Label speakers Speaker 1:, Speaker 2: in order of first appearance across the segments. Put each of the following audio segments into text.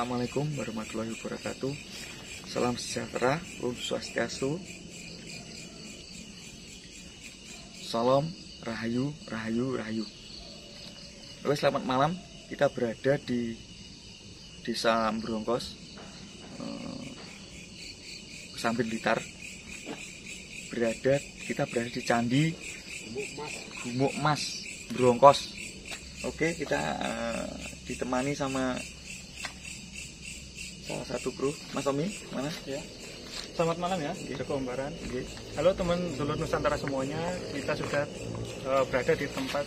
Speaker 1: Assalamualaikum warahmatullahi wabarakatuh. Salam sejahtera, Om Swastiastu. Salam Rahayu, Rahayu, Rahayu. Oke, selamat malam. Kita berada di Desa Brongkos, Samping Blitar. Kita berada di Candi Gumuk Mas Brongkos. Oke, kita ditemani sama salah satu kru, Mas Tommy, mana?
Speaker 2: Ya. Selamat malam ya, Joko Umbaran. Halo teman dulur Nusantara semuanya, kita sudah berada di tempat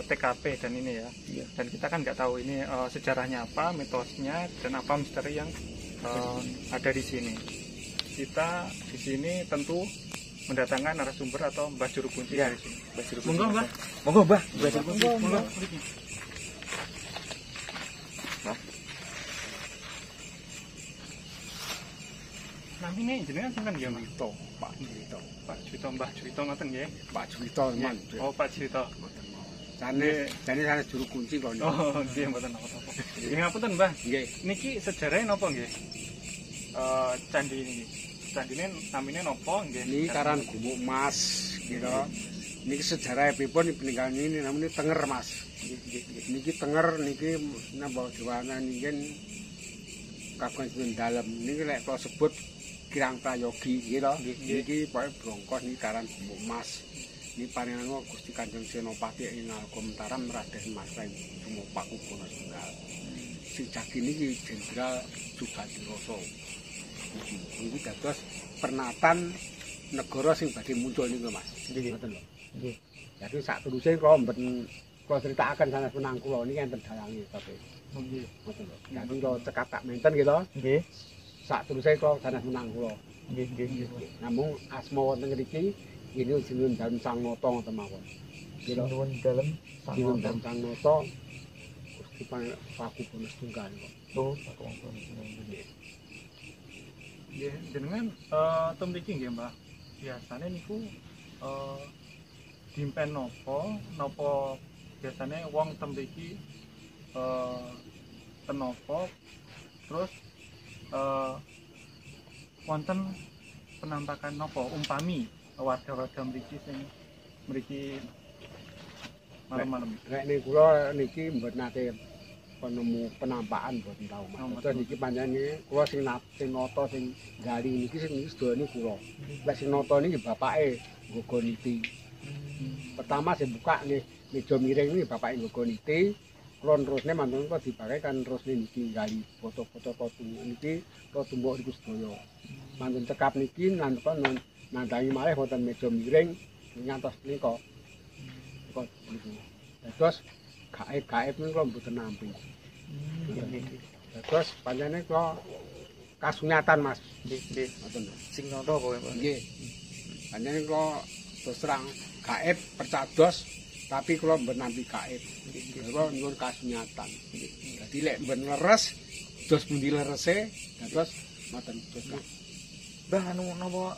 Speaker 2: TKP dan ini ya. Dan kita kan nggak tahu ini sejarahnya apa, mitosnya, dan apa misteri yang ada di sini. Kita di sini tentu mendatangkan narasumber atau Mbah Juru Kunci dari sini. Monggo Mbah.
Speaker 1: Monggo Mbah, Mbah Juru Kunci. Monggo.
Speaker 2: Namine jenengan sinten nggih, Mbah? Pak Juwito. Pak Juwito, Mbah Juwito ngoten nggih?
Speaker 3: Pak Juwito teman.
Speaker 2: Oh, Pak Juwito.
Speaker 3: Jane Juru Kunci kok.
Speaker 2: Oh, nggih mboten napa-napa. Nggih ngapunten, Mbah. Nggih. Niki sejarahnya napa nggih? Candi ini. Candine namine napa nggih?
Speaker 3: Niki Karan Gumuk Mas, gitu. Niki sejarah pripun peninggalan ini namanya Tenger Mas. Niki Tenger niki napa dewana niki kagungan sing dalem. Niki lek kok sebut Kirang Prayogi gitu. Niki pokoke Brongkos niki Karan Gumuk Mas. Ini paringan Gusti Kanjeng Senopati ing Alkomtaram Raden Mas Rai Sumopaku Bono Tunggal. Sing jagi niki Jenderal Sugatiroso. Ini dados pernatan negara sing badhe muncul niku Mas. Ngoten lho. Nggih. Jadi sak teruse kula mboten kula critakaken sanes menang kula niki enten dalange tapi. Nggih. Ngoten lho. Jadi kula cekap tak menten gitu. Nggih. Sak teruse kula sanes menang kula. Nggih. Namung asma wonten mriki ini jeneng Dalem Sang Nata ngoten mawon.
Speaker 1: Sinuwun dalem
Speaker 3: Sang Nata Gusti Paku Bono Tunggal kok.
Speaker 1: Oh, Paku Bono Tunggal.
Speaker 2: Nggih, jenengan teng mriki nggih, Mbah. Biasane niku dimpen napa biasane wong teng mriki tenapa terus wonten penampakan napa umpami warga-warga mriki sing mriki malam-malam.
Speaker 3: Nek niku kula niki mboten nate penemu penampakan mboten tau Mas. Terus niki panjenengan kula sing nata sing gali niki sing sedaya kula. Lek sing nata niki bapake Gogoniti. Pertama sing buka nih meja miring niki bapake Gogoniti. Kula terusne mantun kok dibake kan terusne niki gali foto-foto niki kula tumbuk niku sedaya. Mantun cekap niki nandangi malih wonten meja miring ngantos nika. Kok niku. Terus gaib-gaib niku mboten nampi. Terus panjenengan kula kasunyatan Mas.
Speaker 1: Nggih.
Speaker 3: Ngoten.
Speaker 1: Sing nata apa, Pak?
Speaker 3: Nggih. Panjenengan kula terus terang gaib percados tapi kula mboten nampi gaib. Kula nyuwun kasunyatan. Dadi lek mboten leres dos pundi lerese dados ngoten terus.
Speaker 1: Mbah anu napa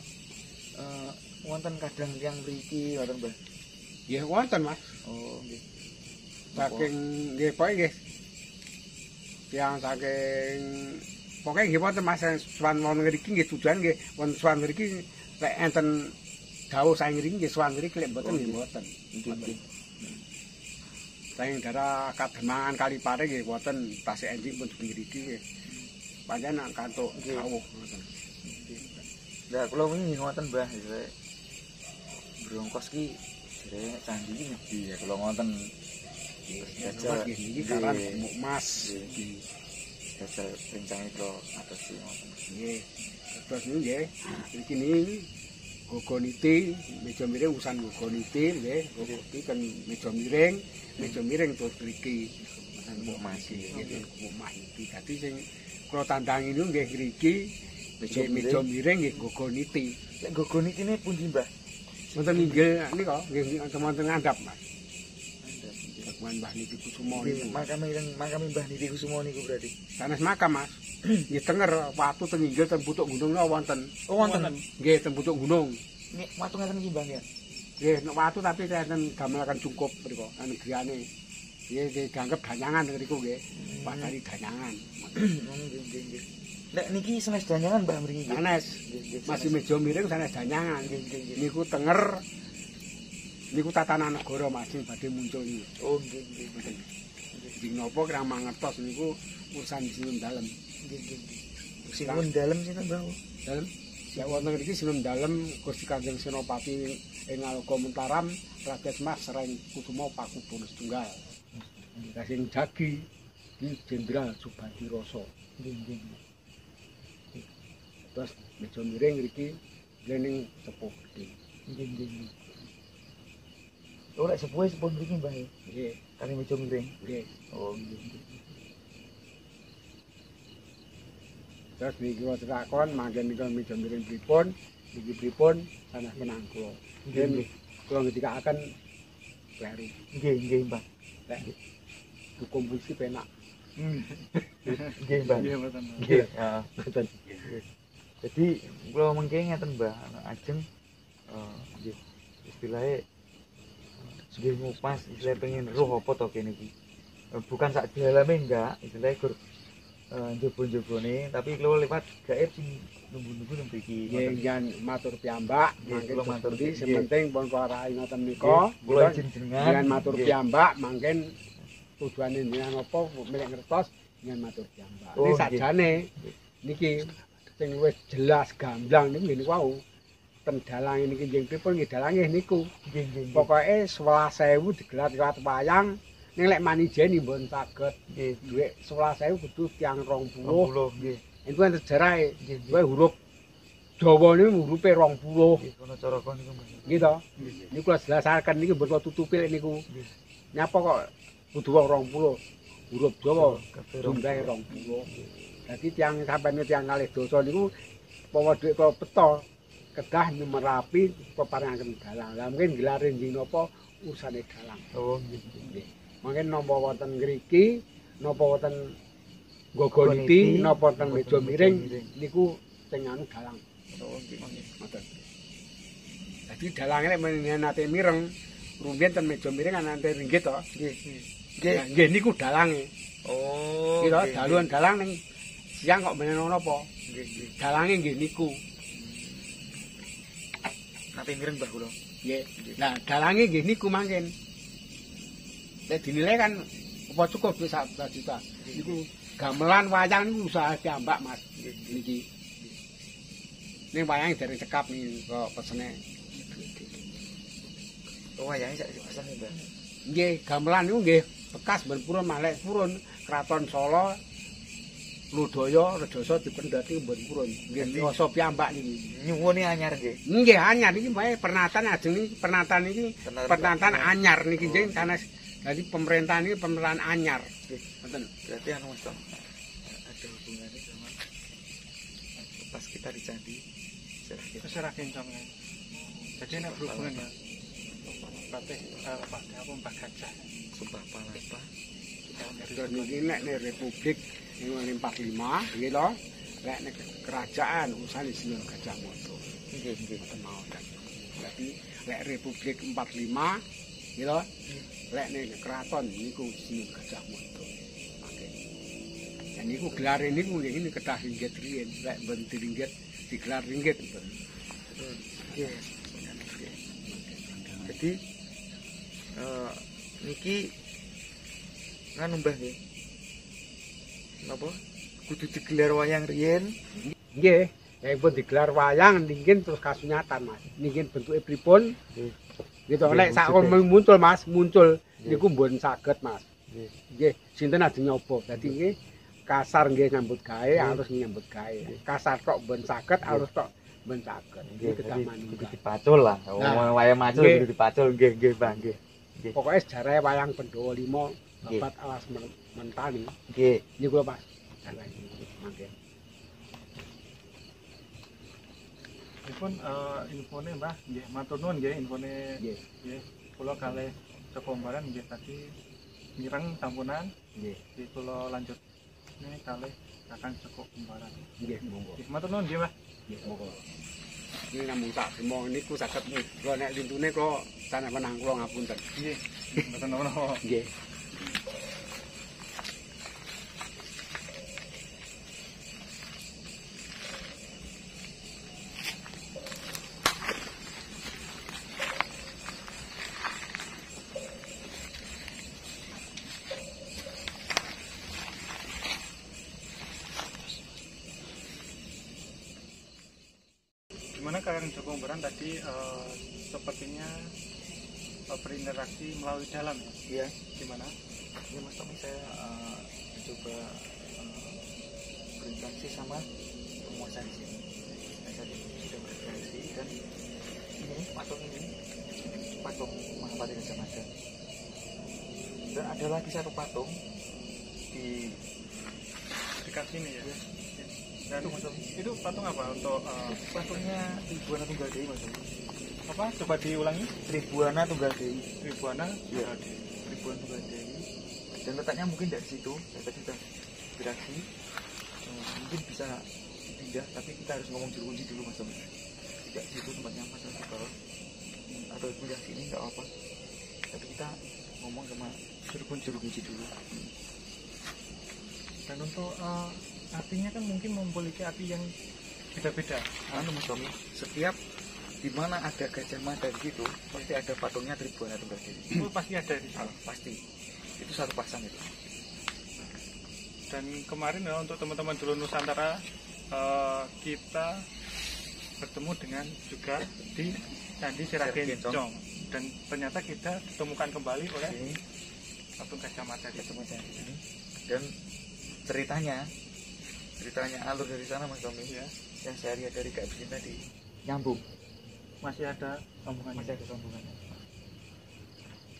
Speaker 1: wonten kadang tiyang mriki wonten, Mbah?
Speaker 3: Nggih wonten Mas.
Speaker 1: Oh, nggih.
Speaker 3: Saking nggih pokoke nggih. Tiyang saking pokoke nggih wonten Mas sowan wonten mriki nggih tujuan nggih wonten sowan mriki lek enten dawuh saking mriki nggih sowan mriki lek mboten nggih mboten. Nggih. Saking daerah Kademangan Kalipare nggih wonten tasik enjing pun mriki nggih. Panjenengan kantuk dawuh ngoten.
Speaker 1: Lah kula wingi ngoten Mbah, Brongkos ki jare candi iki ngendi ya kula ngoten. Jajal
Speaker 3: iki Karan Gumuk Mas iki.
Speaker 1: Jajal rencange kula atasi ngoten.
Speaker 3: Nggih. Terus niku nggih, iki niki Gogoniti, meja miring urusan Gogoniti nggih, Gogoniti kan meja miring terus mriki Gumuk Mas iki, Gumuk Mas iki. Dadi sing kula tandangi niku nggih mriki meja miring nggih Gogoniti.
Speaker 1: Lek Gogonitine pundi, Mbah?
Speaker 3: Wonten inggil nika nggih wonten ngandhap Mas. Kagungan Mbah Niti Kusumo niku.
Speaker 1: Makame Mbah Niti Kusumo niku berarti.
Speaker 3: Sanes makam Mas. Nggih tenger watu teng inggil teng pucuk gunung wonten.
Speaker 1: Oh wonten.
Speaker 3: Nggih teng pucuk gunung.
Speaker 1: Nek watu ngaten iki Mbah ya.
Speaker 3: Nggih nek watu tapi enten gamelaken cungkup mriku anu griyane. Nggih dianggep danyangan niku nggih. Pasari danyangan.
Speaker 1: Nggih. Nek niki sanes danyangan Mbah mriki nggih.
Speaker 3: Sanes. Masih meja miring sanes danyangan. Niku tenger niku tatanan negara Mas sing badhe muncul iki.
Speaker 1: Oh nggih.
Speaker 3: Ding napa kira mangertos niku urusan sinun dalem.
Speaker 1: Nggih. Sinun dalem sinten Mbah?
Speaker 3: Dalem. Ya wonten mriki sinun dalem Gusti Kanjeng Senopati ing Alga Mataram Raden Mas Sreng Kusuma Pakubono Setunggal. Kasing jagi di Jenderal Subandi Rasa.
Speaker 1: Nggih.
Speaker 3: Terus meja miring mriki lening sepuh gede.
Speaker 1: Nggih. Oh lek sepuh mriki Mbah.
Speaker 3: Nggih,
Speaker 1: Kali meja miring.
Speaker 3: nggih.
Speaker 1: Oh nggih.
Speaker 3: Terus niki kula terakon mangken nika meja miring pripun, niki pripun sanes menang kula. Nggih, kula ngendikaaken kleru.
Speaker 1: Nggih Mbah.
Speaker 3: Lek dikomposisi penak.
Speaker 1: Nggih Mbah.
Speaker 2: Nggih mboten.
Speaker 1: Nggih, betul. Jadi kula mengke ngeten Mbah, ajeng nggih istilahnya nggih ngupas istilah pengen roh apa to kene iki. Bukan sak daleme enggak, istilahnya gur njaba-njabane tapi kalau lewat gaib sing nunggu-nunggu nang mriki.
Speaker 3: Nggih, jan matur piyambak, mangken
Speaker 1: kula matur
Speaker 3: di
Speaker 1: nggih.
Speaker 3: sementing pun kula rai ngoten nika.
Speaker 1: Kula izin jenengan.
Speaker 3: Dengan matur piyambak mangken tujuane jenengan apa milik ngertos dengan matur piyambak.
Speaker 1: Oh,
Speaker 3: Ini
Speaker 1: nggih.
Speaker 3: sajane niki sing wis jelas gamblang niku ngene wau. Ten dalang niki nggih pripun nggih dalange niku.
Speaker 1: Nggih.
Speaker 3: Pokoke 11.000 digelar wayang ning lek manijeni mboten saged.
Speaker 1: Nggih.
Speaker 3: Dhuwit 11.000 kudu tiyang 20.
Speaker 1: 20 nggih.
Speaker 3: Iku enten sejarahe.
Speaker 1: Nggih.
Speaker 3: Kuwi huruf Jawa niku hurufe 20.
Speaker 1: Nggih, kono cara kono niku Mbah.
Speaker 3: Gitu. Niku kula jelasaken niki mboten tutupi lek niku.
Speaker 1: Nggih.
Speaker 3: Nyapa kok kudu wong 20. Huruf Jawa
Speaker 1: Kabeh
Speaker 3: jumlahe 20. Dadi tiyang sampeyan tiyang kalih dosa niku pawa dhuwit kok peta kedah nyemerapi peparingaken dalang. Lah mungkin gelare nggih napa urusane dalang.
Speaker 1: Oh nggih.
Speaker 3: Nggih. Mungkin napa wonten ngriki, napa wonten Gogoniti, napa wonten meja miring niku sing anu dalang.
Speaker 1: Oh nggih.
Speaker 3: Ngoten. Dadi dalange nek menene nate mireng, rumiyin ten meja miring ana nate ringgit to.
Speaker 1: Nggih.
Speaker 3: Nah, nggih niku dalange.
Speaker 1: Oh.
Speaker 3: Kira daluan dalang ning siang kok menene napa?
Speaker 1: Nggih.
Speaker 3: Dalange nggih niku.
Speaker 1: Nate mireng Mbah kula.
Speaker 3: Nggih. Nah, dalange nggih niku mangken. Nek dinilai kan apa cukup wis 11 juta. Niku gamelan wayang niku usaha piyambak Mas. Niki. Ning wayang dari cekap nih kok pesene.
Speaker 1: Oh wayange sak pasang Mbah.
Speaker 3: Nggih, gamelan niku nggih bekas ben purun malih purun Kraton Solo Ludaya Redasa dipendhati ben purun. Nggih rasa piyambak niki.
Speaker 1: Nyuwune anyar nggih.
Speaker 3: Nggih anyar iki bae pernatan ajeng niki pernatan iki pernatan anyar niki nggih sanes dadi pemerintahan iki pemerintahan anyar. Ngoten.
Speaker 1: Berarti anu Mas Tom. Ada hubungannya sama pas kita di candi.
Speaker 2: Terserah kencang kan. Jadi nek berhubungan ya. Patih Pak apa Mbah Gajah.
Speaker 1: Sumpah Palapa.
Speaker 3: Terus niki nek ning Republik ning 45 nggih to. Lek nek kerajaan urusan Sinuhun Gajah Mada.
Speaker 1: Nggih.
Speaker 3: Tenawan. Berarti lek Republik 45 nggih to. Lek ning keraton niku Sinuhun Gajah Mada. Mangke. Dan niku gelare niku nggih kedah ringgit riyen. Lek ben ringgit digelar ringgit.
Speaker 1: Nggih. Jadi niki nganu Mbah nggih. Napa? Kudu digelar wayang riyen.
Speaker 3: Nggih, ya pun digelar wayang ningin terus kasunyatan Mas. Ningin bentuke pripun?
Speaker 1: Nggih.
Speaker 3: Gitu
Speaker 1: Nggih,
Speaker 3: lek sak
Speaker 1: wujudnya.
Speaker 3: muncul Mas, muncul
Speaker 1: Nggih.
Speaker 3: niku mboten saged Mas.
Speaker 1: Nggih.
Speaker 3: Nggih, sinten ajeng nyoba. Dadi nggih kasar nggih nyambut gawe, halus nyambut gawe. Kasar kok mboten saged, halus kok mboten saged. Nggih kedah
Speaker 1: Kudu
Speaker 3: manunggal.
Speaker 1: dipacul lah.
Speaker 3: Nah,
Speaker 1: Wayang macul
Speaker 3: nggih.
Speaker 1: kudu dipacul nggih Mbah nggih. Nggih.
Speaker 3: Pokoke sejarah wayang Pandhawa 5
Speaker 1: Nggih.
Speaker 3: abad alas mentani.
Speaker 1: Nggih.
Speaker 3: Niku lho Mas. Jalan mangke.
Speaker 2: Dipun infone Mbah nggih matur nuwun nggih infone
Speaker 3: Nggih.
Speaker 2: nggih kula kalih Sekombaran nggih tadi mireng sampunan
Speaker 3: Nggih.
Speaker 2: nggih kula lanjut ini kalih Kakang Sekombaran.
Speaker 3: Nggih, monggo.
Speaker 2: Nggih matur nuwun nggih Mbah.
Speaker 3: Nggih, monggo. Ini namung tak demong niku saged kula nek lintune kula sanes menang kula ngapunten.
Speaker 2: Nggih. Mboten napa-napa.
Speaker 3: Nggih.
Speaker 2: Gimana Kang Joko Umbaran tadi sepertinya berinteraksi melalui dalam ya?
Speaker 1: Iya.
Speaker 2: Gimana?
Speaker 1: Ini Mas Tommy, saya coba berinteraksi sama penguasa di sini. Saya tadi sudah berinteraksi, dan ini patung Mahapati Gajah Mada. Dan ada lagi satu patung di
Speaker 2: Dekat sini ya?
Speaker 1: Iya.
Speaker 2: Dan
Speaker 1: Itu, Mas Tommy.
Speaker 2: itu patung apa untuk
Speaker 1: Patungnya Tribuana Tunggal Dewi, Mas Tommy.
Speaker 2: apa? Coba diulangi.
Speaker 1: Tribuana Tunggal Dewi.
Speaker 2: Tribuana.
Speaker 1: Iya. Tribuana Tunggal Dewi. Dan letaknya mungkin dari situ. Saya tadi sudah interaksi. Mungkin bisa pindah, tapi kita harus ngomong juru kunci dulu, Mas Tommy. Tidak di situ tempatnya Mas Tommy, di bawah. Atau pindah sini nggak apa-apa. Tapi kita ngomong sama juru kunci dulu.
Speaker 2: Dan untuk apinya kan mungkin memiliki api yang beda-beda.
Speaker 1: Anu Mas Tommy, setiap di mana ada Gajah Mada di situ, pasti ada patungnya Tribuana Tunggal Dewi.
Speaker 2: Itu pasti ada di sana.
Speaker 1: Pasti. Itu satu pasang itu.
Speaker 2: Dan kemarin ya untuk teman-teman dulu Nusantara kita bertemu dengan juga di Candi Siragencong, dan ternyata kita ditemukan kembali oleh
Speaker 1: Ini
Speaker 2: patung Gajah Mada di
Speaker 1: ketemu di sini. Dan ceritanya alur dari sana Mas Tommy,
Speaker 2: ya.
Speaker 1: yang saya lihat dari Kak Bisin tadi nyambung,
Speaker 2: Masih ada sambungannya.
Speaker 1: masih ada sambungannya.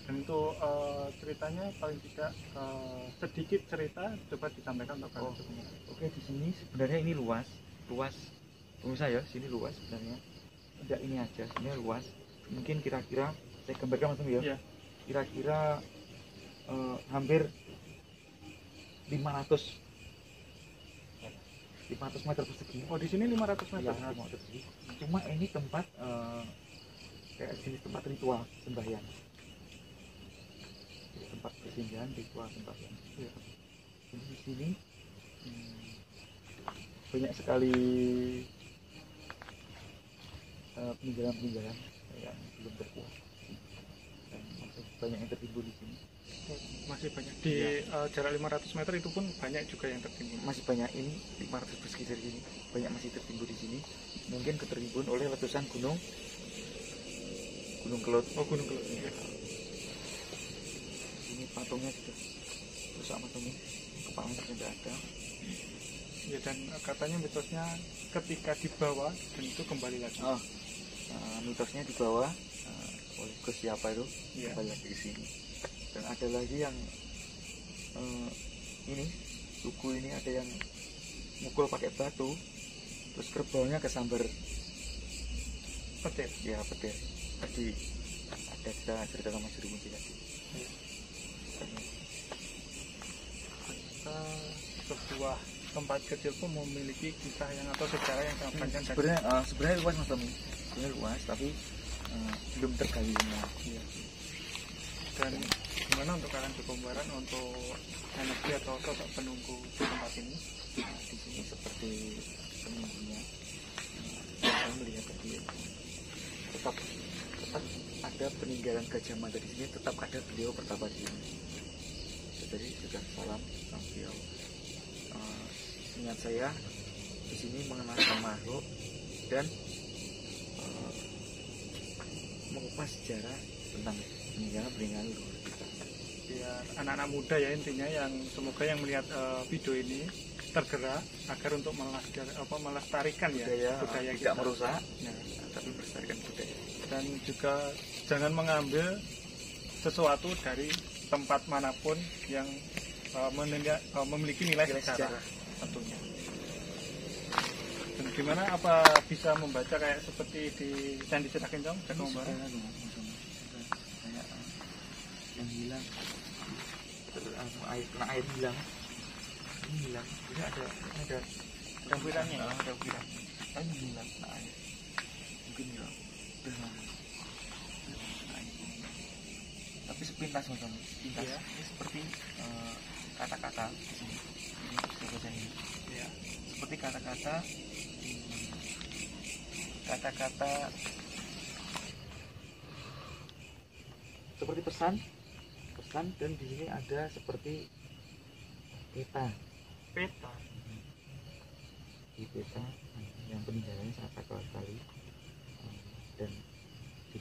Speaker 2: Dan itu ceritanya paling tidak sedikit cerita coba disampaikan untuk kalian semua.
Speaker 1: Oke, di sini sebenarnya ini luas pemirsa ya, sini luas sebenarnya. Tidak ini aja, sebenarnya luas. Mungkin kira-kira saya gambarkan Mas Tommy ya.
Speaker 2: Iya.
Speaker 1: Kira-kira hampir 500 meter persegi.
Speaker 2: Oh, di sini 500 meter.
Speaker 1: Ya, 500 persegi. Cuma ini tempat kayak jenis tempat ritual sembahyang. Jadi tempat persinggahan ritual sembahyang.
Speaker 2: Iya.
Speaker 1: Jadi di sini banyak sekali peninggalan-peninggalan yang belum terkuak. Dan masih banyak yang tertimbun di sini.
Speaker 2: Masih banyak di jarak 500 meter itu pun banyak juga yang tertimbun.
Speaker 1: Masih banyak, ini 500 persegi dari sini banyak masih tertimbun di sini. Mungkin ketertimbun oleh letusan gunung Kelut.
Speaker 2: Oh, Gunung Kelut. Iya.
Speaker 1: Ini patungnya sudah rusak Mas Tommy, kepalanya sudah tidak ada.
Speaker 2: Ya, dan katanya mitosnya ketika dibawa dan itu kembali lagi.
Speaker 1: Mitosnya dibawa oleh Gus siapa itu,
Speaker 2: Iya.
Speaker 1: kembali lagi ke sini. Dan ada lagi yang ini suku ini ada yang mukul pakai batu, terus kerbaunya kesambar
Speaker 2: Petir.
Speaker 1: ya petir. Tadi ada kita cerita sama juru kunci tadi.
Speaker 2: Iya. Sebuah tempat kecil pun memiliki kisah yang atau sejarah yang sangat panjang.
Speaker 1: Sebenarnya luas Mas Tommy, sebenarnya luas, tapi belum tergali semua.
Speaker 2: Iya. Dan gimana untuk kalian Joko Umbaran untuk energi atau sosok penunggu di tempat ini?
Speaker 1: Di sini seperti penunggunya, saya melihat tadi tetap ada peninggalan Gajah Mada di sini, tetap ada beliau bertapa di sini. Jadi sudah salam sama beliau. Ingat saya di sini mengenalkan makhluk dan mengupas sejarah tentang peninggalan luhur kita.
Speaker 2: Biar anak-anak muda ya intinya yang semoga yang melihat video ini tergerak agar untuk melestarikan ya budaya
Speaker 1: tidak
Speaker 2: kita.
Speaker 1: merusak,
Speaker 2: Nah,
Speaker 1: tapi melestarikan budaya.
Speaker 2: dan juga jangan mengambil sesuatu dari tempat manapun yang memiliki nilai sejarah tentunya. Dan gimana, apa bisa membaca kayak seperti di Candi Siragencong, Joko Umbaran?
Speaker 1: Kayak yang hilang, air hilang, ini hilang. Ini ada
Speaker 2: Tampilannya ya?
Speaker 1: ada ukiran. Air hilang, kena air. Mungkin hilang. Tapi sepintas macam sepintas.
Speaker 2: Iya.
Speaker 1: Ini seperti kata-kata di sini. Ini
Speaker 2: Ya.
Speaker 1: seperti kata-kata seperti pesan, dan di sini ada seperti peta.
Speaker 2: Peta.
Speaker 1: Di peta yang peninggalannya sangat sakral sekali.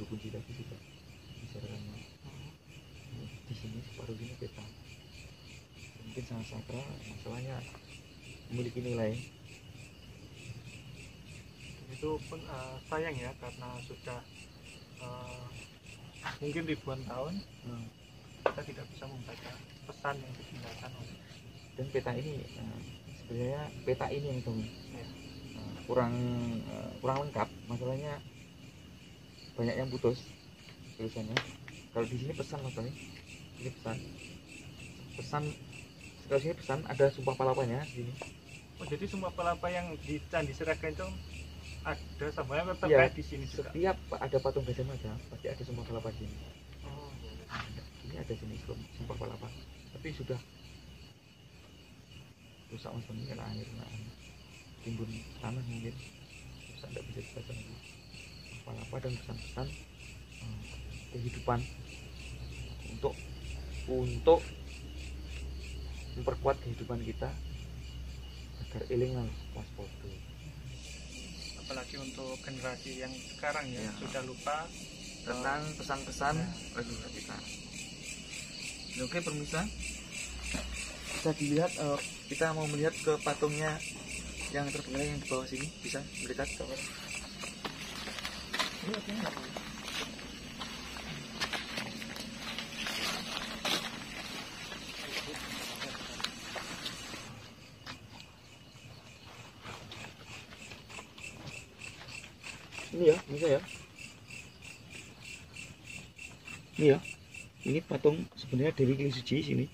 Speaker 1: kunci tadi sudah bicarakan di sini separuh ini peta. Mungkin sangat sakral, masalahnya memiliki nilai.
Speaker 2: Itu pun sayang ya, karena sudah mungkin ribuan tahun kita tidak bisa membaca pesan yang ditinggalkan oleh.
Speaker 1: Dan peta ini sebenarnya peta ini yang
Speaker 2: Ya.
Speaker 1: kurang lengkap, masalahnya banyak yang putus tulisannya. Kalau di sini pesan mas Tony, ini pesan kalau sini pesan ada sumpah palapanya di sini.
Speaker 2: Oh, jadi semua pelapa yang di Candi Siragencong ada sambalnya tetap
Speaker 1: Iya,
Speaker 2: kayak di sini juga.
Speaker 1: setiap ada patung Gajah Mada pasti ada sumpah palapa di sini.
Speaker 2: Oh,
Speaker 1: Ini ada sini sumpah palapa, tapi sudah rusak mas Tony karena air, timbun tanah mungkin rusak, tidak bisa dibaca lagi. Palapa dan pesan-pesan kehidupan untuk memperkuat kehidupan kita agar eling lan waspada.
Speaker 2: apalagi untuk generasi yang sekarang ya,
Speaker 1: Ya.
Speaker 2: sudah lupa
Speaker 1: Tentang pesan-pesan leluhur kita. Oke pemirsa, bisa dilihat, kita mau melihat ke patungnya yang terbelakang yang di bawah sini, bisa mendekat ke bawah. Ini ya, bisa ya. Ini ya, ini patung sebenarnya Dewi Kili Suci sini.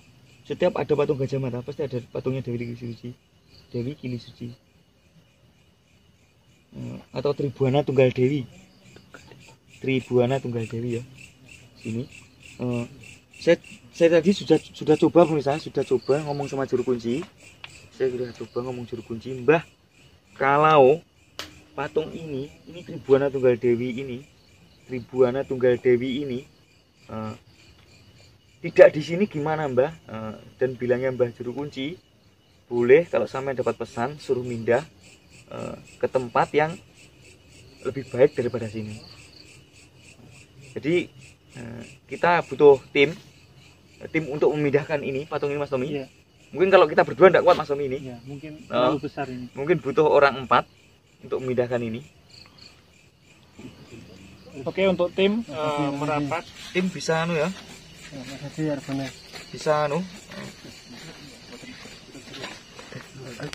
Speaker 1: Setiap ada patung Gajah Mada pasti ada patungnya Dewi Kili Suci. Dewi Kili Suci. Atau Tribuana Tunggal Dewi. Tribuana Tunggal Dewi ya. Sini. Saya tadi sudah coba pemirsa, sudah coba ngomong sama juru kunci. Saya sudah coba ngomong juru kunci, Mbah, kalau patung ini Tribuana Tunggal Dewi ini, Tribuana Tunggal Dewi ini tidak di sini gimana Mbah? Dan bilangnya Mbah juru kunci, boleh kalau sampai dapat pesan suruh pindah ke tempat yang lebih baik daripada sini. Jadi kita butuh tim untuk memindahkan ini patung ini Mas Tommy.
Speaker 2: Iya.
Speaker 1: Mungkin kalau kita berdua tidak kuat Mas Tommy ini.
Speaker 2: Ya, mungkin terlalu besar ini.
Speaker 1: Mungkin butuh orang 4 untuk memindahkan ini.
Speaker 2: Oke, untuk tim merapat.
Speaker 1: Tim bisa anu ya, bisa anu. Tadi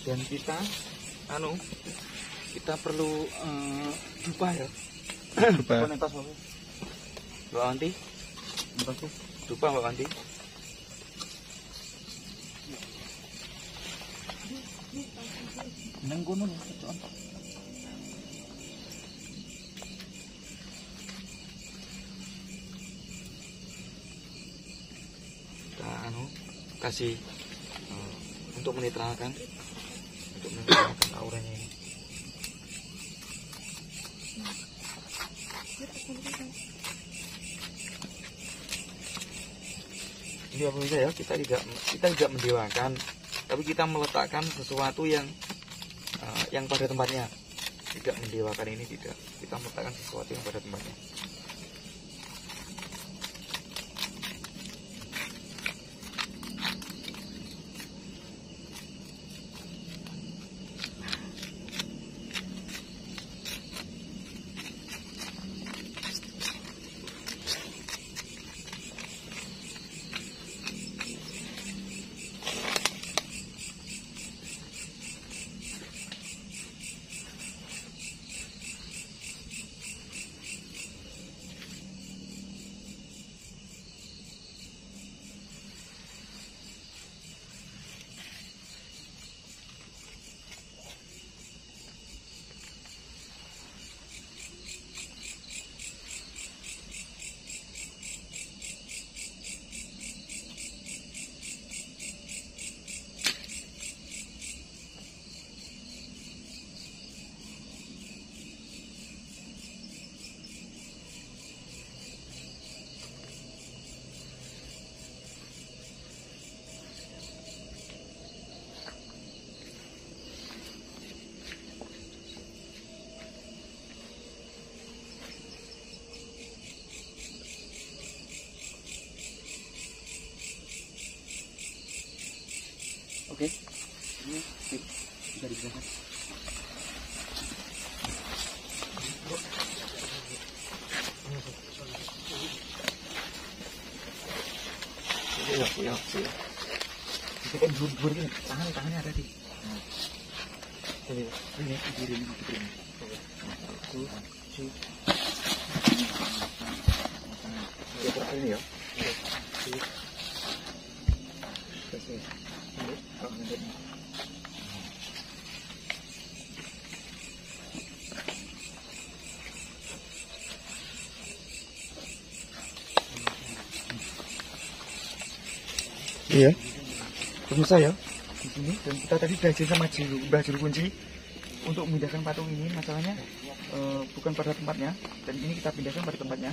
Speaker 1: dan kita perlu dupa ya. Dupa. Mbak Wanti. Dupa Mbak Wanti. Nang gunung kita kasih untuk menetralkan auranya ini. Ini apa bisa ya, kita tidak mendewakan, tapi kita meletakkan sesuatu yang pada tempatnya. Tidak mendewakan ini, tidak, kita meletakkan sesuatu yang pada tempatnya.
Speaker 3: Ini bisa digeser.
Speaker 1: Iya. Itu kan bubur ini, tangannya ada di. Ini kiri. Ini ya. Iya, pemirsa ya di sini, dan kita tadi belajar sama Mbah Juru Kunci untuk memindahkan patung ini. Masalahnya bukan pada tempatnya, dan ini kita pindahkan pada tempatnya.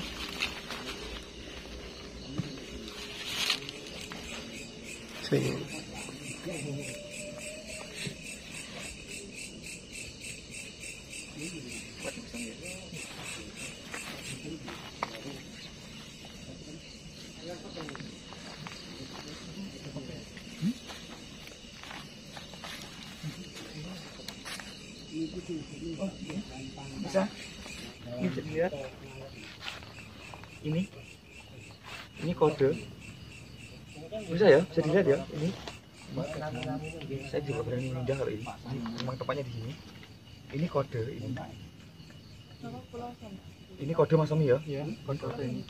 Speaker 1: Bisa, ini bisa dilihat. Ini kode. Bisa ya, bisa dilihat ya. Ini saya juga berani pindah kalau ini. Memang tempatnya di sini. Ini kode ini. Ini kode Mas Tommy ya? Iya. Kode ini.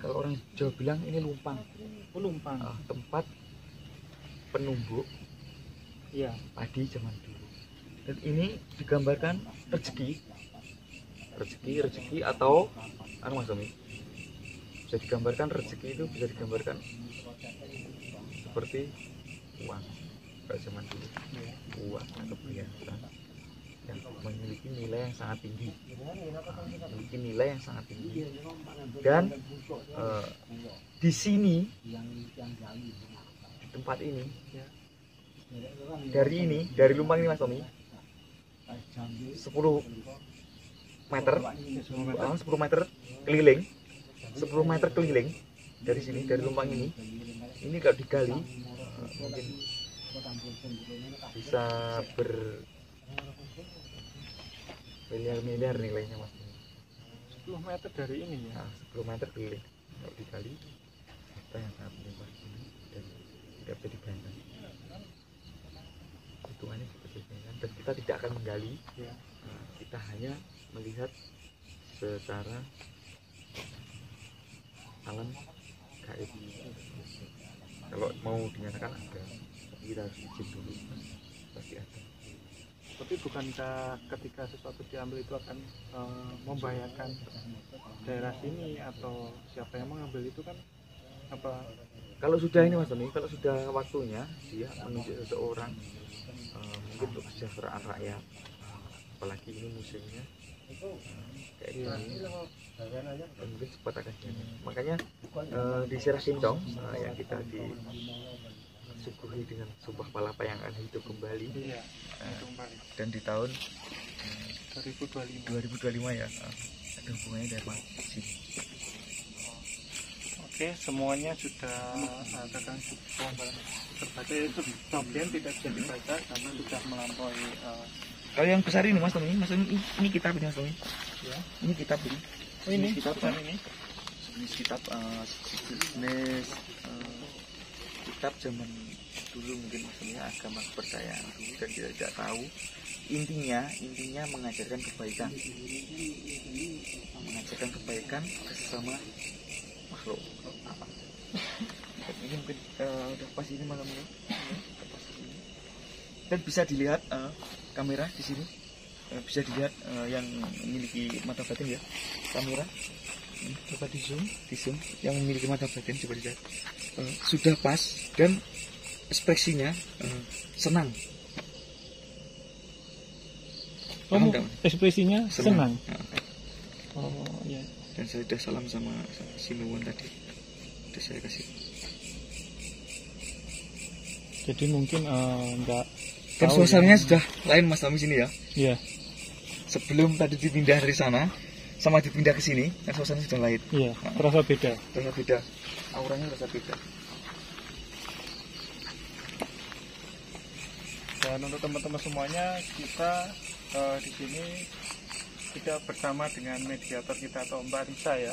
Speaker 1: Kalau orang Jawa bilang ini lumpang.
Speaker 2: Oh, lumpang.
Speaker 1: Tempat penumbuk.
Speaker 2: Iya.
Speaker 1: Padi zaman dulu. Dan ini digambarkan rezeki atau Mas Tommy, bisa digambarkan rezeki itu bisa digambarkan seperti uang pada zaman dulu, uang atau perhiasan yang memiliki nilai yang sangat tinggi, dan di sini, di tempat ini, dari lumpang ini Mas Tommy, 10 meter keliling, 10 meter keliling dari sini, dari lumpang ini kalau digali mungkin bisa bermiliar-miliar nilainya Mas.
Speaker 2: 10 meter dari ini ya?
Speaker 1: 10 meter keliling kalau digali, harta yang sangat melimpah ini dan tidak bisa dibayangkan. Hitungannya seperti ini kan, dan kita tidak akan menggali ya. Kita hanya melihat secara alam gaib. Kalau mau dinyatakan ada, tapi kita harus izin dulu, pasti ada.
Speaker 2: Tapi bukankah ketika sesuatu diambil itu akan membahayakan daerah sini, atau siapa yang mengambil itu kan apa?
Speaker 1: Kalau sudah ini Mas Tommy, kalau sudah waktunya dia menunjuk seseorang, mungkin untuk kesejahteraan rakyat, apalagi ini musimnya kayak gini, mungkin cepat akan jadi. Makanya di Sirah Kincong yang kita disuguhi dengan sumpah palapa yang akan hidup kembali, dan di tahun 2025 ya, ada hubungannya dengan sini.
Speaker 2: Oke, semuanya sudah terbaca. Itu bagian tidak bisa dibaca karena sudah melampaui.
Speaker 1: Kalau yang besar ini Mas Tommy, ini kitab ini Mas Tommy.
Speaker 2: Ya.
Speaker 1: Ini kitab ini.
Speaker 2: Oh, ini
Speaker 1: kitab
Speaker 2: ini.
Speaker 1: Jenis kitab kitab zaman dulu, mungkin maksudnya agama kepercayaan dulu dan kita tidak tahu. Intinya mengajarkan kebaikan ke sesama makhluk. Ini mungkin udah pas ini malamnya. Dan bisa dilihat kamera di sini, bisa dilihat yang memiliki mata batin ya, kamera. Coba di zoom yang memiliki mata batin, coba dilihat, sudah pas dan ekspresinya senang.
Speaker 2: Ekspresinya senang. Oh ya.
Speaker 1: Dan saya sudah salam sama Sinuwun tadi, sudah saya kasih.
Speaker 2: Jadi mungkin enggak.
Speaker 1: Kan suasananya sudah lain Mas Tommy sini ya.
Speaker 2: Iya.
Speaker 1: Sebelum tadi dipindah dari sana sama dipindah ke sini, kan suasananya sudah lain.
Speaker 2: Iya, terasa beda.
Speaker 1: Auranya terasa beda.
Speaker 2: Dan untuk teman-teman semuanya, kita di sini tidak bersama dengan mediator kita atau Mbak Risa ya.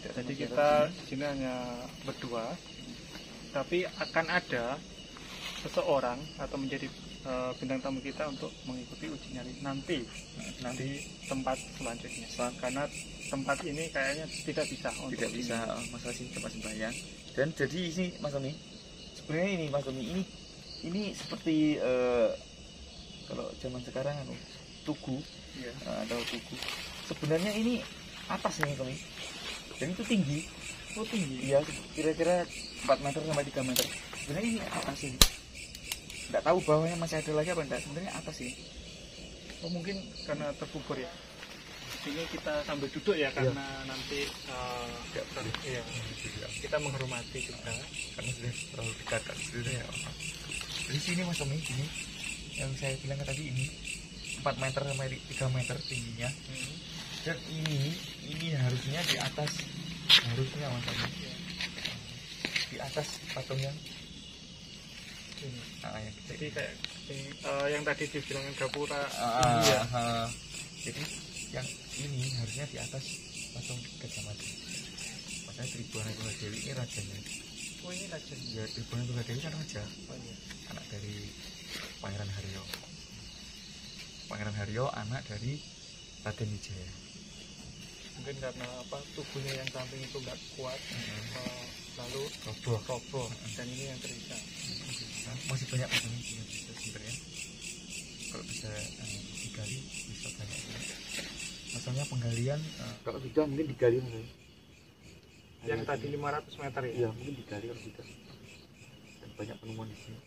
Speaker 2: Jadi kita di sini hanya berdua. Tapi akan ada seseorang atau menjadi bintang tamu kita untuk mengikuti uji nyali nanti di tempat selanjutnya. Karena tempat ini kayaknya tidak bisa
Speaker 1: masalah sini tempat sembahyang. Dan jadi ini Mas Tommy, sebenarnya ini Mas Tommy ini seperti kalau zaman sekarang tugu
Speaker 2: ya.
Speaker 1: Atau tugu. Sebenarnya ini atas nih Tommy. Dan itu tinggi.
Speaker 2: Oh tinggi?
Speaker 1: Iya, kira-kira 4 meter sampai 3 meter. Sebenarnya ini atas ini. Nggak tahu bawahnya masih ada lagi apa enggak. Sebenarnya atas sih.
Speaker 2: Oh mungkin karena terkubur ya. Sini kita sambil duduk ya karena nanti ya, kita menghormati juga
Speaker 1: karena sudah terlalu dekat kan sebenarnya. Di sini Mas Tommy, ini yang saya bilang tadi ini 4 meter sampai 3 meter tingginya. Dan ini harusnya di atas, harusnya Mas Tommy, di atas patungnya
Speaker 2: ini.
Speaker 1: Ya,
Speaker 2: jadi kayak yang tadi dibilangin gapura
Speaker 1: ya. Jadi yang ini harusnya di atas patung Gajah Mada. Makanya Tribhuwana Tunggadewi ini rajanya.
Speaker 2: Oh ini raja?
Speaker 1: Ya, Tribhuwana Tunggadewi kan raja.
Speaker 2: Oh, iya.
Speaker 1: Anak dari Pangeran Haryo. Pangeran Haryo anak dari Raden Wijaya.
Speaker 2: Mungkin karena apa tubuhnya yang samping itu nggak kuat, lalu roboh dan ini yang terisa.
Speaker 1: Masih banyak patung yang bisa sebenarnya. Kalau bisa digali bisa banyak. Masalahnya penggalian kalau tidak mungkin digali mungkin.
Speaker 2: Yang tadi 500 meter ya?
Speaker 1: Iya, mungkin digali kalau tidak. Dan banyak penemuan di sini.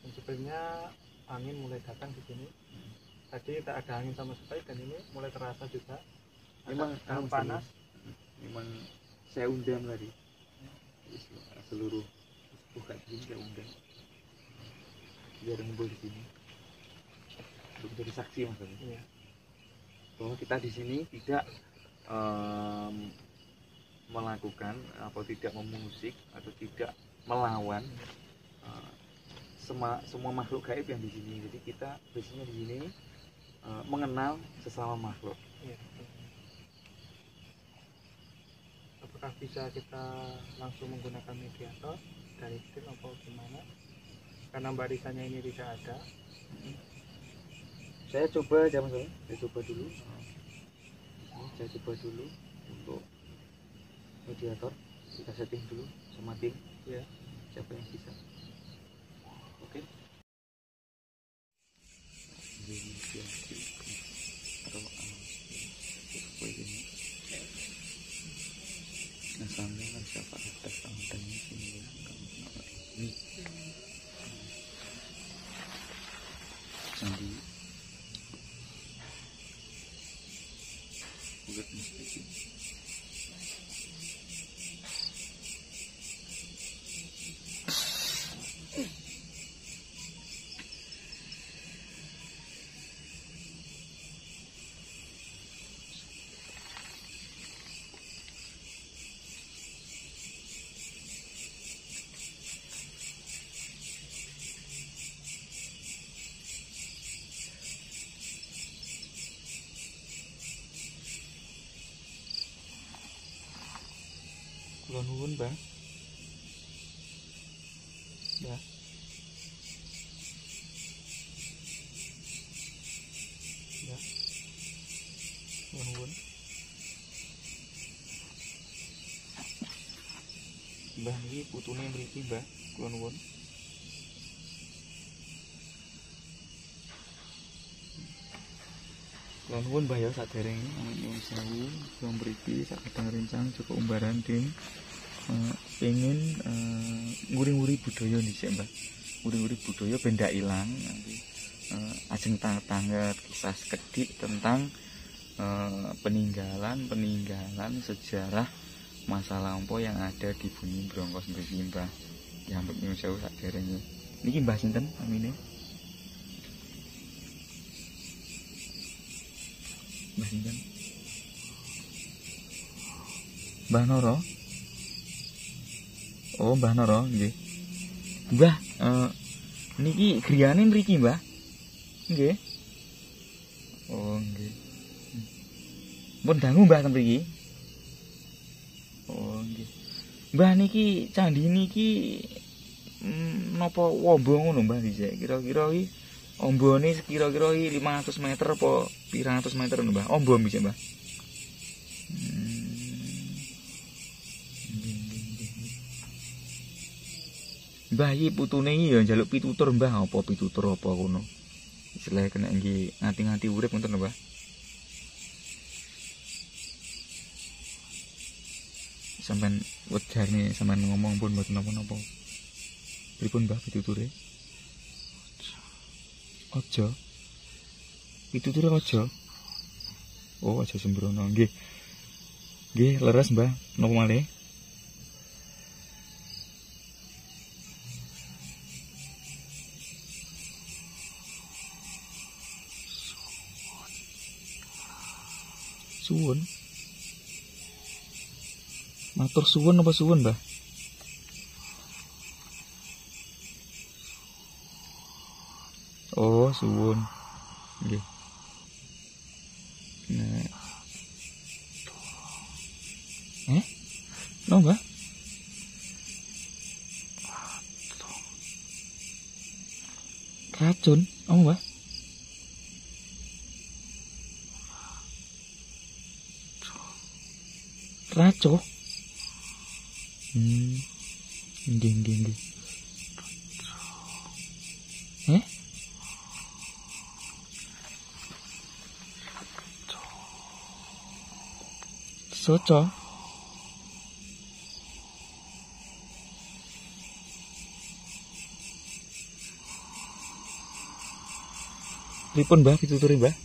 Speaker 2: Dan sebenarnya angin mulai datang di sini. Tadi tak ada angin sama sekali dan ini mulai terasa juga.
Speaker 1: Memang
Speaker 2: panas.
Speaker 1: Memang saya undang tadi. Seluruh bukan ini saya undang. Biar ngumpul di sini. Untuk jadi saksi maksudnya.
Speaker 2: Iya.
Speaker 1: Bahwa kita di sini tidak melakukan atau tidak memusik atau tidak melawan semua makhluk gaib yang di sini. Jadi kita biasanya di sini mengenal sesama makhluk.
Speaker 2: Iya. Apakah bisa kita langsung menggunakan mediator dari tim atau gimana? Karena barisannya ini tidak ada.
Speaker 1: Saya coba dulu. Saya coba dulu untuk mediator. Kita setting dulu sama tim.
Speaker 2: Ya.
Speaker 1: Siapa yang bisa? Oke. Atau ini. Nasamnya kan siapa atas angkanya ini. Sandi. Buat mesti. Kula nuwun, Bang. Ya. Ya. Kula nuwun. Mbah niki putune mriki, Mbah. Kula nuwun. Kula nuwun, Mbah ya saderenge nyuwun sewu kula mriki sakadang rencang Joko Umbaran tim pengen nguri-nguri budaya dhisik, Mbah. Nguri-nguri budaya ben ndak ilang nanti ajeng tanget kisah sekedhik tentang peninggalan sejarah masa lampau yang ada di bumi Brongkos mriki, Mbah. Ya ampun nyuwun sewu saderenge. Niki Mbah sinten namine? Mbah sinten? Mbah Noro. Oh, Mbah Noro nggih. Mbah, Niki griyane mriki, Mbah. Nggih. Oh, nggih. Pun dangu Mbah ten mriki. Oh, nggih. Mbah niki candi niki napa wombo ngono Mbah dhisik. Kira-kira iki ombone sekira-kira 500 meter apa 200 meter ngono Mbah. Ombo bisa Mbah. Mbah iki putune iki ya njaluk pitutur Mbah, apa pitutur apa ngono. Istilahnya kena nggih ngati-ngati urip ngoten Mbah. Sampeyan wedane sampeyan ngomong pun mboten napa-napa. Pripun Mbah pituture? Aja. Pituture aja. Oh, aja sembrono. Nggih. Nggih, leres Mbah. Napa malih? Suwun. Matur suwun apa suwun, Mbah? Oh, suwun. Nggih. Nah. No, Mbah? Racun, oh Mbah? Raco. Nggih. Soco. Pripun Mbah pituturi Mbah?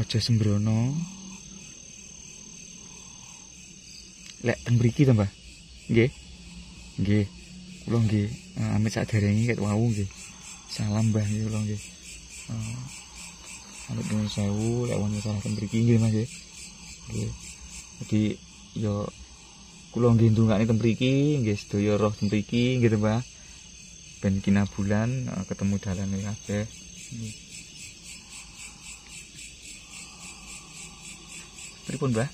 Speaker 1: Aja sembrono. Lek teng mriki to, Mbah? Nggih. Nggih. Kula nggih amit saderenge ket wau nggih. Salam Mbah nggih kula nggih. Amit nuwun sewu lek wonten salah teng mriki nggih Mas nggih. Nggih. Jadi ya kula nggih ndongakne teng mriki, nggih sedaya roh teng mriki nggih Mbah. Ben kinabulan ketemu dalane kabeh. Pripun, Mbah?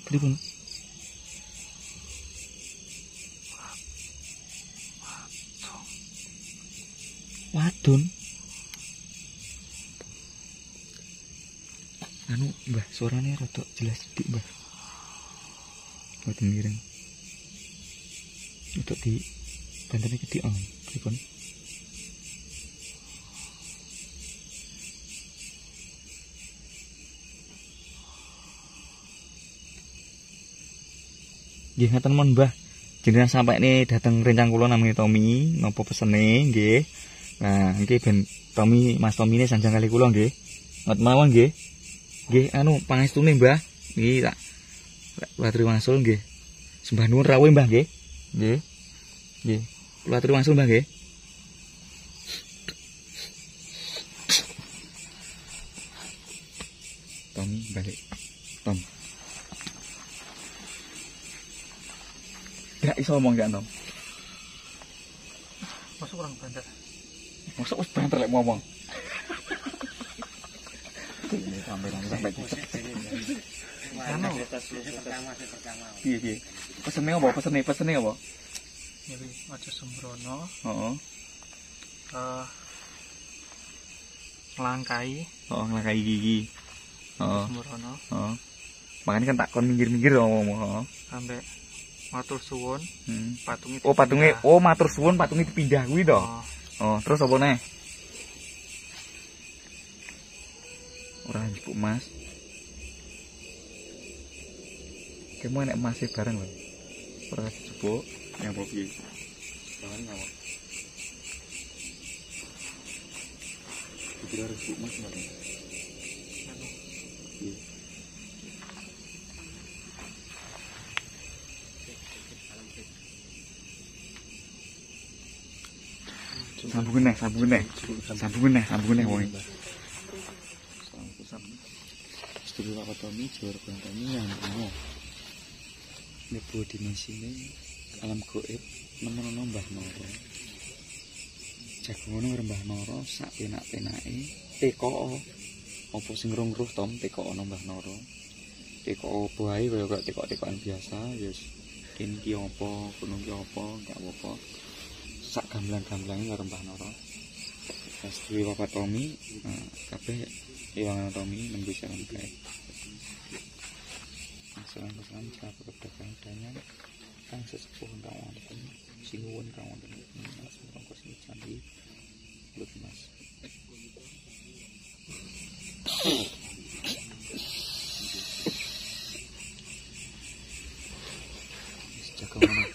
Speaker 1: Pripun? Wadon. Anu, Mbah, suarane rada jelas sithik, Mbah. Mboten miring. Untuk di bantene gede on, pripun? Nggih ngaten mon Mbah. Jenengan sampai nih dateng rencang kula namanya Tommy, napa pesene nggih. Nah, nggih ben Tommy Mas Tommy ne sanjang kali kula nggih. Ngot mawon nggih. Nggih anu pangestune Mbah. Niki tak aturi wangsul nggih. Sembah nuwun rawuh Mbah nggih. Nggih. Nggih. Kula aturi wangsul Mbah nggih. Tommy balik. Tom. Gak iso ngomong gak Tom.
Speaker 2: Masuk orang banter.
Speaker 1: Masuk wis banter lek ngomong. Ini sampai
Speaker 2: Anu
Speaker 3: pertama.
Speaker 1: piye. Pesene apa? Pesene apa?
Speaker 2: Jadi aja sembrono.
Speaker 1: Heeh.
Speaker 2: Ngelangkai.
Speaker 1: Oh, nglakai gigi. Heeh.
Speaker 2: Sembrono.
Speaker 1: Heeh. Makanya kan tak kon minggir-minggir ngomong. Heeh.
Speaker 2: Sampai matur suwun. Patungnya.
Speaker 1: Oh, patungnya. Oh, matur suwun patungnya dipindah kuwi to. Oh, terus apa neh? Ora njupuk Mas. Kemo enek Mas bareng lho. Ora dijupuk, yang apa piye? Jangan ngawak. Kira harus Mas bareng. Iya. sambungan wong.
Speaker 4: Sedulur Bapak Tommy, juara Tommy yang ngono. Mlebu dimensine alam gaib nemono Mbah Noro. Jagongono Mbah Noro sak penak-penake teko apa sing rungruh Tom teko ana Mbah Noro. Teko apa ae kaya teko-tekokan biasa ya kene iki apa, gunung iki apa, enggak apa-apa. Sak gamblang-gamblange karo Mbah Noro. Sedulur Bapak Tommy kabeh Iwan Tommy nembus jalan baik. Salam perdagangan danyan kang sesepuh kawan sinuwun kawan Mas mongkos candi lut Mas. Jaga mana?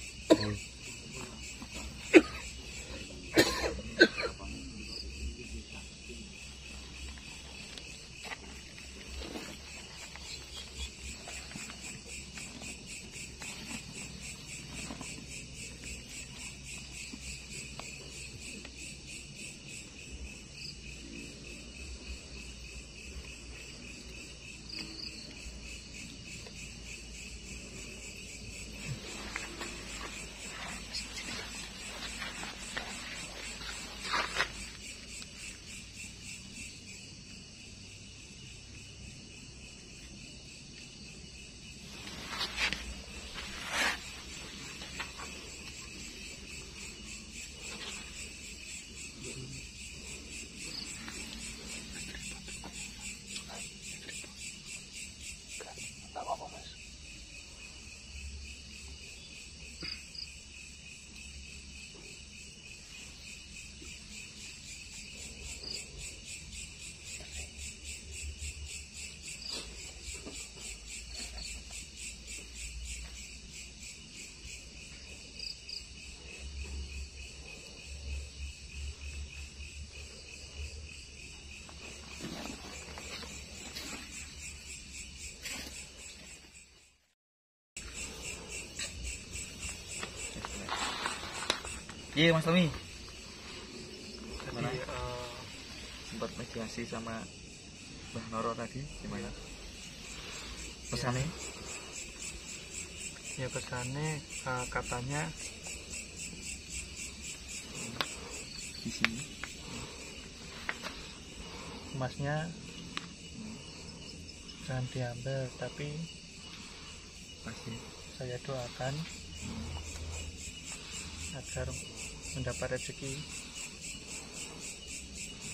Speaker 1: Iya Mas Tommy,
Speaker 2: Jadi,
Speaker 1: sempat mediasi sama Mbah Noro tadi gimana? Pesannya?
Speaker 2: ya pesannya katanya
Speaker 1: Di sini.
Speaker 2: emasnya jangan diambil, tapi
Speaker 1: Pasti.
Speaker 2: saya doakan agar mendapat rezeki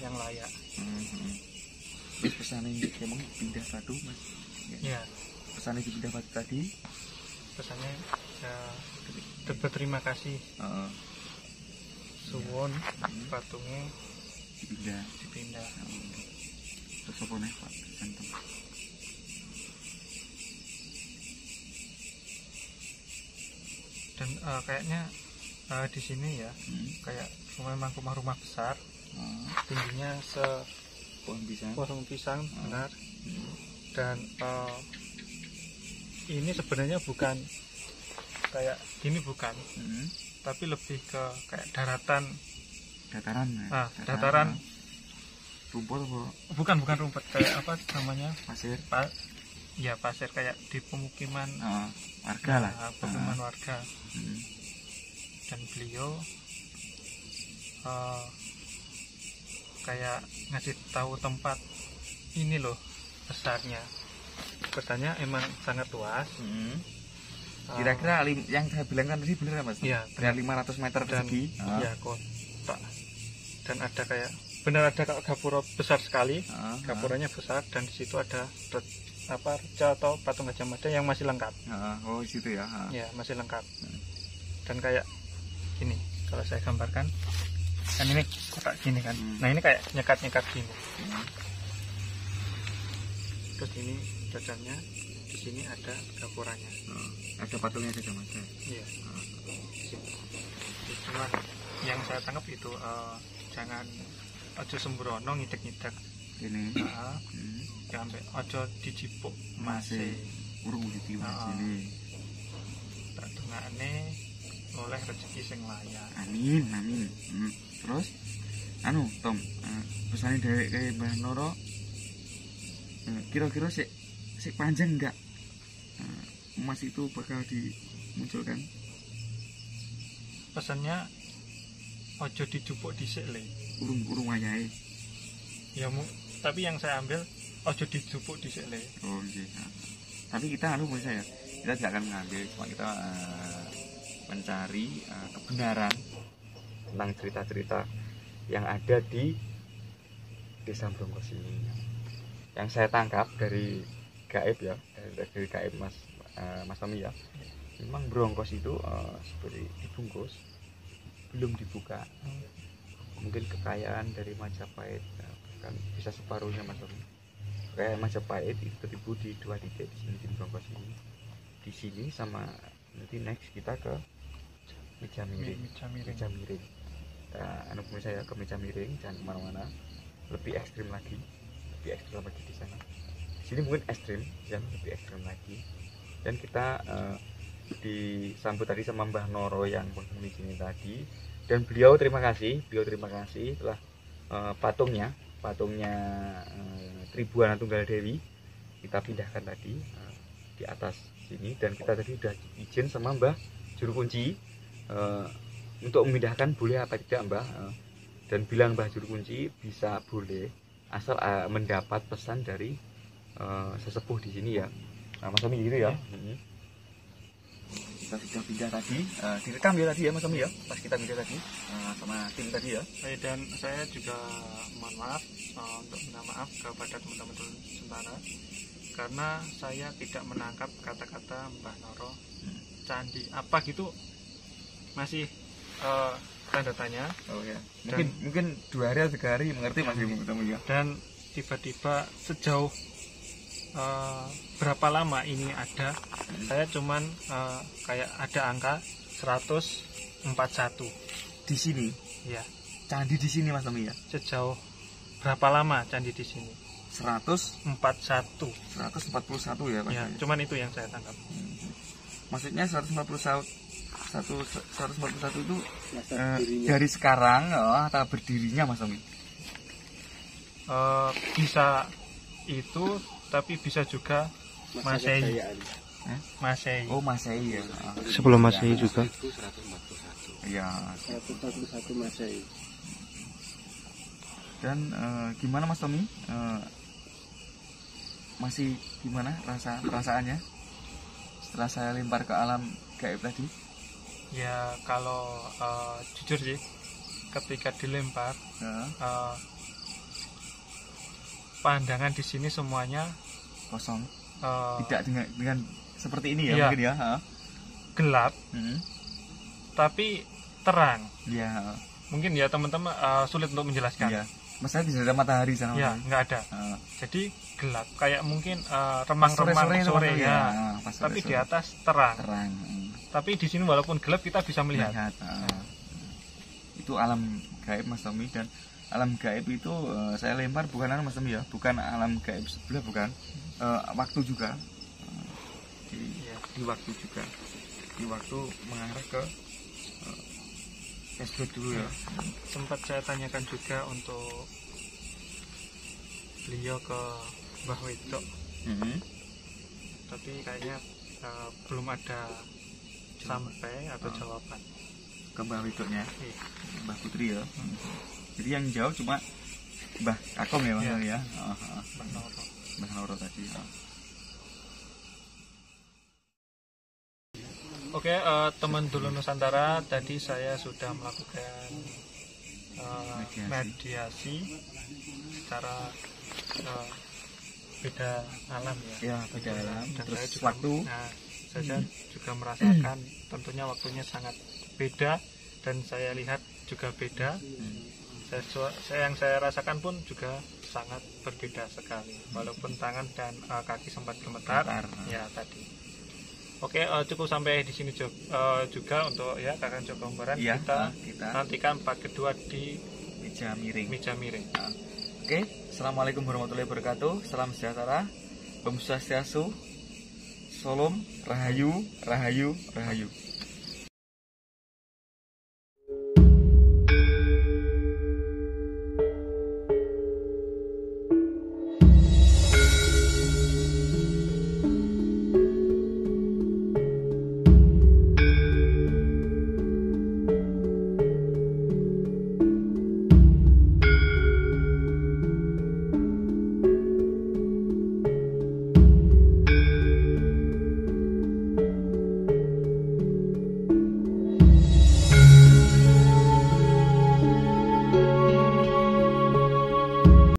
Speaker 2: yang layak.
Speaker 1: Terus pesannya ini emang pindah batu Mas?
Speaker 2: Ya,
Speaker 1: Pesannya di pindah batu tadi?
Speaker 2: pesannya ya, berterima kasih suwun patungnya
Speaker 1: Dipindah.
Speaker 2: dipindah.
Speaker 1: Terus apa nih Pak? Santom.
Speaker 2: Dan kayaknya di sini ya kayak memang rumah-rumah besar, tingginya
Speaker 1: Pohon pisang.
Speaker 2: pohon pisang benar. Dan ini sebenarnya bukan kayak gini, bukan, tapi lebih ke kayak daratan.
Speaker 1: Dataran.
Speaker 2: Dataran.
Speaker 1: Rumput apa?
Speaker 2: Bukan rumput, kayak apa namanya,
Speaker 1: Pasir.
Speaker 2: ya pasir, kayak di pemukiman
Speaker 1: Warga lah.
Speaker 2: pemukiman warga. Dan beliau kayak ngasih tahu tempat ini loh besarnya. Besarnya emang sangat luas.
Speaker 1: Kira-kira yang saya bilang kan tadi bener Mas?
Speaker 2: Iya,
Speaker 1: Dengan 500 meter
Speaker 2: dan
Speaker 1: persegi.
Speaker 2: ya kotak. Dan ada kayak benar ada gapura besar sekali. Gapuranya besar, dan di situ ada reca atau patung Gajah Mada yang masih lengkap.
Speaker 1: Oh, di situ ya.
Speaker 2: Ya, masih lengkap. Dan kayak gini, kalau saya gambarkan kan ini kotak gini kan. Nah, ini kayak nyekat gini. Terus ini dadanya, di sini ada gapuranya.
Speaker 1: Ada patungnya Gajah Mada.
Speaker 2: Iya. Cuma yang saya tangkap itu jangan ojo sembrono ngidak-ngidak.
Speaker 1: Ini.
Speaker 2: Sampai ojo dijipuk masih.
Speaker 1: Urung ditiwas ini.
Speaker 2: Tak dongakne oleh rezeki sing layak.
Speaker 1: Amin. Terus
Speaker 4: anu Tom, pesannya dari Mbah Noro, kira-kira sik panjang enggak emas itu bakal dimunculkan?
Speaker 2: Pesannya ojo dijupuk dhisik le.
Speaker 4: Urung wayahe.
Speaker 2: Ya tapi yang saya ambil ojo dijupuk dhisik le.
Speaker 4: Oh iya. Tapi kita menurut saya kita tidak akan mengambil, cuma kita mencari kebenaran tentang cerita-cerita yang ada di Desa Brongkos ini. Yang saya tangkap dari gaib ya, dari gaib Mas Tommy ya, memang Brongkos itu seperti dibungkus, belum dibuka. Mungkin kekayaan dari Majapahit bahkan bisa separuhnya Mas Tommy. Kekayaan Majapahit itu tertimbun di 2 titik di sini di Brongkos ini. Di sini sama nanti next kita ke Meja Miring. Anu saya ke Meja Miring, jangan kemana-mana. Lebih ekstrim lagi di sana. Di sini mungkin ekstrim, yang lebih ekstrim lagi. Dan kita disambut tadi sama Mbah Noro yang menghuni sini tadi. Dan beliau terima kasih telah patungnya Tribuana Tunggal Dewi kita pindahkan tadi di atas sini, dan kita tadi sudah izin sama Mbah Juru Kunci untuk memindahkan boleh apa tidak Mbah, dan bilang Mbah Juru Kunci bisa boleh asal mendapat pesan dari sesepuh di sini ya. Nah, Mas Tommy gitu ya. Kita sudah pindah tadi, direkam ya tadi ya Mas Tommy ya, pas kita pindah tadi sama tim tadi ya.
Speaker 2: Dan saya juga mohon maaf untuk minta maaf kepada teman-teman Nusantara karena saya tidak menangkap kata-kata Mbah Noro candi apa gitu, masih tanda tanya.
Speaker 4: Oh ya. Mungkin 2 hari atau 3 hari mengerti Mas Tommy ya.
Speaker 2: Dan tiba-tiba sejauh berapa lama ini ada, saya cuman kayak ada angka 141
Speaker 4: di sini
Speaker 2: ya,
Speaker 4: candi di sini Mas Tommy ya.
Speaker 2: sejauh berapa lama candi di sini 141
Speaker 4: ya Mas
Speaker 2: ya, cuman itu yang saya tangkap.
Speaker 4: Maksudnya 141 itu dari sekarang atau berdirinya Mas Tommy?
Speaker 2: Bisa itu, tapi bisa juga Masehi. Masehi.
Speaker 4: Oh Masehi ya.
Speaker 2: Sebelum Masehi juga.
Speaker 4: Iya.
Speaker 3: 141 Masehi.
Speaker 4: Dan gimana Mas Tommy? Masih gimana perasaannya setelah saya lempar ke alam gaib tadi?
Speaker 2: Ya kalau jujur sih, ketika dilempar pandangan di sini semuanya
Speaker 4: kosong. Tidak dengan seperti ini ya,
Speaker 2: iya,
Speaker 4: mungkin ya.
Speaker 2: Gelap, tapi terang.
Speaker 4: Ya.
Speaker 2: Mungkin ya teman-teman sulit untuk menjelaskan.
Speaker 4: Iya. Maksudnya tidak ada matahari sana.
Speaker 2: Ya, nggak ada. Jadi gelap, kayak mungkin remang-remang sore ya. Tapi di atas terang. Tapi di sini walaupun gelap kita bisa melihat.
Speaker 4: Itu alam gaib Mas Tommy, dan alam gaib itu saya lempar bukan Mas Tommy ya, bukan alam gaib sebelah, bukan waktu juga. Di waktu juga. Di waktu mengarah ke flashback dulu ya.
Speaker 2: Sempat saya tanyakan juga untuk beliau ke Mbah Wedok, tapi kayaknya belum ada sampai atau jawaban
Speaker 4: ke Mbah Wedoknya, Mbah Putri ya. Jadi yang jauh cuma Mbah Kakong ya Mas ya. Mbah Noro tadi.
Speaker 2: Oke, teman dulu Nusantara, tadi saya sudah melakukan mediasi secara beda alam ya.
Speaker 4: Beda alam.
Speaker 2: Dan
Speaker 4: terus
Speaker 2: saya juga,
Speaker 4: waktu.
Speaker 2: Saya juga merasakan tentunya waktunya sangat beda, dan saya lihat juga beda. Yang saya rasakan pun juga sangat berbeda sekali, walaupun tangan dan kaki sempat gemetar. Ya tadi. Oke, cukup sampai di sini juga untuk ya Kakang Joko Umbaran. Kita nantikan part kedua di
Speaker 4: Meja Miring. Oke, assalamualaikum warahmatullahi wabarakatuh. Salam sejahtera, Om Swastiastu, Salam, Rahayu.